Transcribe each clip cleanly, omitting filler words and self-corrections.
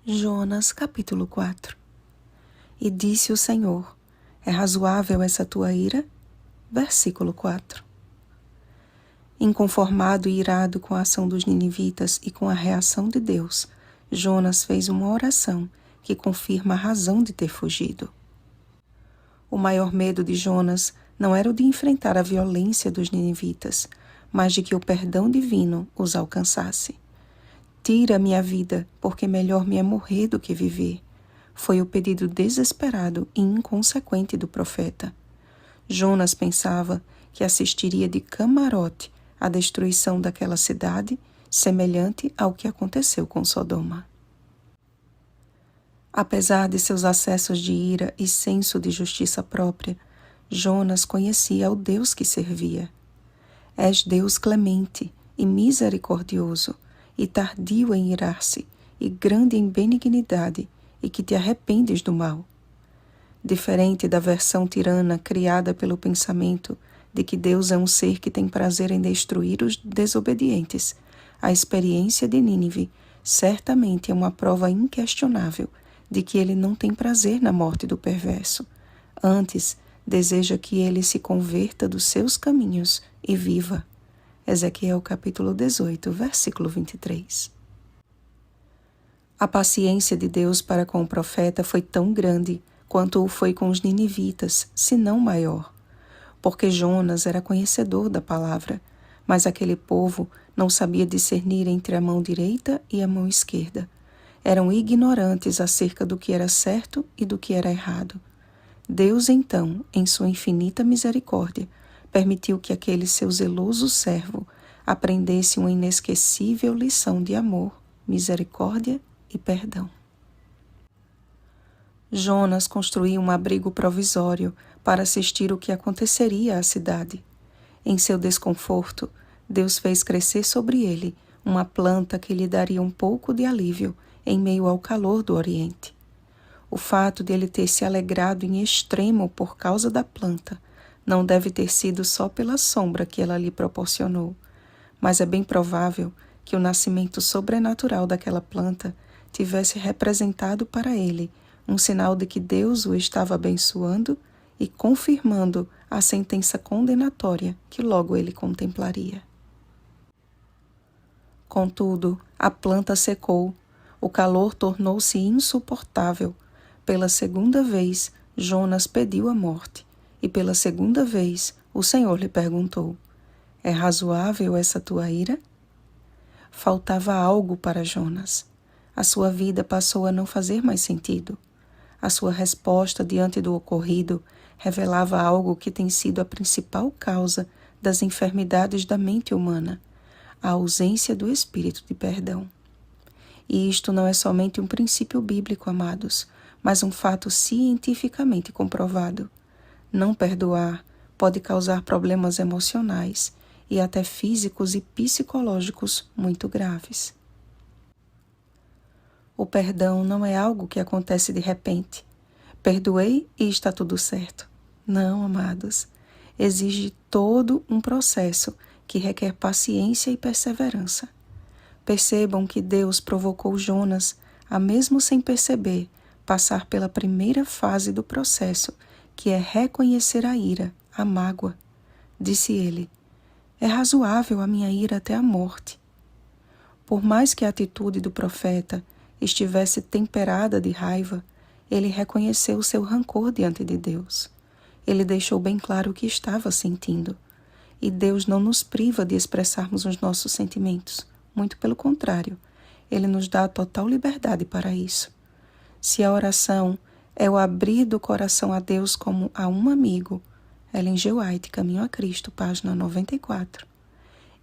Jonas, capítulo 4. E disse o Senhor: é razoável essa tua ira? Versículo 4. Inconformado e irado com a ação dos ninivitas e com a reação de Deus, Jonas fez uma oração que confirma a razão de ter fugido. O maior medo de Jonas não era o de enfrentar a violência dos ninivitas, mas de que o perdão divino os alcançasse. Tira minha vida, porque melhor me é morrer do que viver, foi o pedido desesperado e inconsequente do profeta. Jonas pensava que assistiria de camarote à destruição daquela cidade, semelhante ao que aconteceu com Sodoma. Apesar de seus acessos de ira e senso de justiça própria, Jonas conhecia o Deus que servia. És Deus clemente e misericordioso, e tardio em irar-se, e grande em benignidade, e que te arrependes do mal. Diferente da versão tirana criada pelo pensamento de que Deus é um ser que tem prazer em destruir os desobedientes, a experiência de Nínive certamente é uma prova inquestionável de que ele não tem prazer na morte do perverso. Antes, deseja que ele se converta dos seus caminhos e viva. Ezequiel capítulo 18, versículo 23. A paciência de Deus para com o profeta foi tão grande quanto o foi com os ninivitas, se não maior. Porque Jonas era conhecedor da palavra, mas aquele povo não sabia discernir entre a mão direita e a mão esquerda. Eram ignorantes acerca do que era certo e do que era errado. Deus, então, em sua infinita misericórdia, permitiu que aquele seu zeloso servo aprendesse uma inesquecível lição de amor, misericórdia e perdão. Jonas construiu um abrigo provisório para assistir o que aconteceria à cidade. Em seu desconforto, Deus fez crescer sobre ele uma planta que lhe daria um pouco de alívio em meio ao calor do Oriente. O fato de ele ter se alegrado em extremo por causa da planta não deve ter sido só pela sombra que ela lhe proporcionou, mas é bem provável que o nascimento sobrenatural daquela planta tivesse representado para ele um sinal de que Deus o estava abençoando e confirmando a sentença condenatória que logo ele contemplaria. Contudo, a planta secou, o calor tornou-se insuportável. Pela segunda vez, Jonas pediu a morte, e pela segunda vez o Senhor lhe perguntou: é razoável essa tua ira? Faltava algo para Jonas. A sua vida passou a não fazer mais sentido. A sua resposta diante do ocorrido revelava algo que tem sido a principal causa das enfermidades da mente humana: a ausência do espírito de perdão. E isto não é somente um princípio bíblico, amados, mas um fato cientificamente comprovado. Não perdoar pode causar problemas emocionais e até físicos e psicológicos muito graves. O perdão não é algo que acontece de repente. Perdoei e está tudo certo. Não, amados. Exige todo um processo que requer paciência e perseverança. Percebam que Deus provocou Jonas a, mesmo sem perceber, passar pela primeira fase do processo, que é reconhecer a ira, a mágoa. Disse ele: é razoável a minha ira até a morte. Por mais que a atitude do profeta estivesse temperada de raiva, ele reconheceu seu rancor diante de Deus. Ele deixou bem claro o que estava sentindo. E Deus não nos priva de expressarmos os nossos sentimentos. Muito pelo contrário, Ele nos dá a total liberdade para isso. Se a oração é o abrir do coração a Deus como a um amigo, Ellen G. White, Caminho a Cristo, página 94.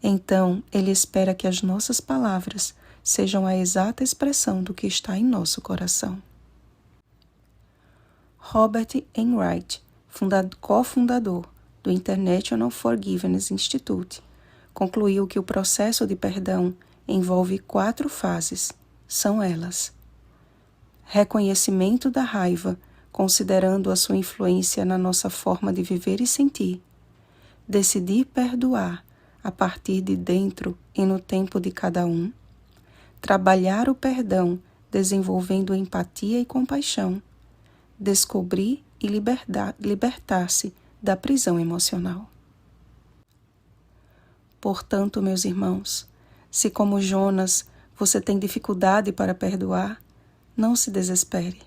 Então, Ele espera que as nossas palavras sejam a exata expressão do que está em nosso coração. Robert Enright, cofundador do International Forgiveness Institute, concluiu que o processo de perdão envolve 4 fases. São elas: reconhecimento da raiva, considerando a sua influência na nossa forma de viver e sentir. Decidir perdoar a partir de dentro e no tempo de cada um. Trabalhar o perdão desenvolvendo empatia e compaixão, descobrir e libertar-se da prisão emocional. Portanto, meus irmãos, se como Jonas você tem dificuldade para perdoar, não se desespere.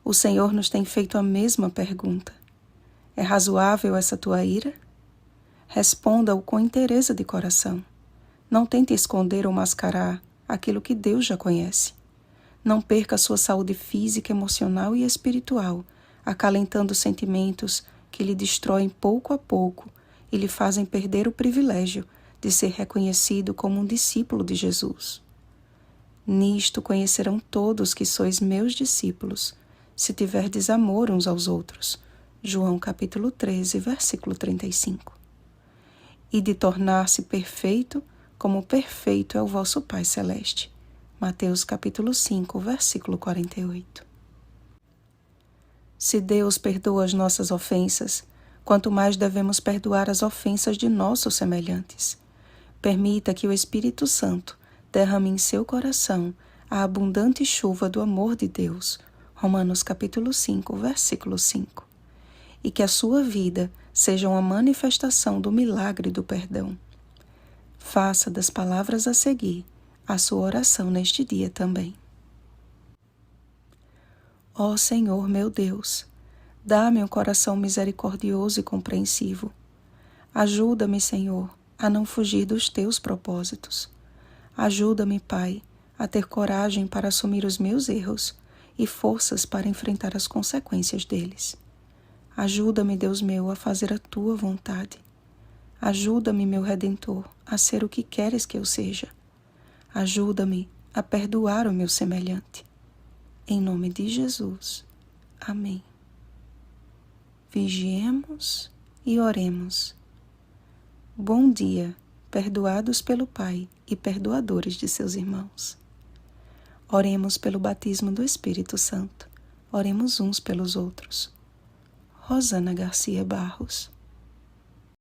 O Senhor nos tem feito a mesma pergunta. É razoável essa tua ira? Responda-o com inteireza de coração. Não tente esconder ou mascarar aquilo que Deus já conhece. Não perca a sua saúde física, emocional e espiritual, acalentando sentimentos que lhe destroem pouco a pouco e lhe fazem perder o privilégio de ser reconhecido como um discípulo de Jesus. Nisto conhecerão todos que sois meus discípulos, se tiverdes amor uns aos outros. João capítulo 13, versículo 35. E de tornar-se perfeito, como perfeito é o vosso Pai Celeste. Mateus capítulo 5, versículo 48. Se Deus perdoa as nossas ofensas, quanto mais devemos perdoar as ofensas de nossos semelhantes. Permita que o Espírito Santo derrame em seu coração a abundante chuva do amor de Deus. Romanos capítulo 5, versículo 5. E que a sua vida seja uma manifestação do milagre do perdão. Faça das palavras a seguir a sua oração neste dia também. Ó Senhor meu Deus, dá-me um coração misericordioso e compreensivo. Ajuda-me, Senhor, a não fugir dos teus propósitos. Ajuda-me, Pai, a ter coragem para assumir os meus erros e forças para enfrentar as consequências deles. Ajuda-me, Deus meu, a fazer a tua vontade. Ajuda-me, meu Redentor, a ser o que queres que eu seja. Ajuda-me a perdoar o meu semelhante. Em nome de Jesus. Amém. Vigiemos e oremos. Bom dia, perdoados pelo Pai e perdoadores de seus irmãos. Oremos pelo batismo do Espírito Santo. Oremos uns pelos outros. Rosana Garcia Barros.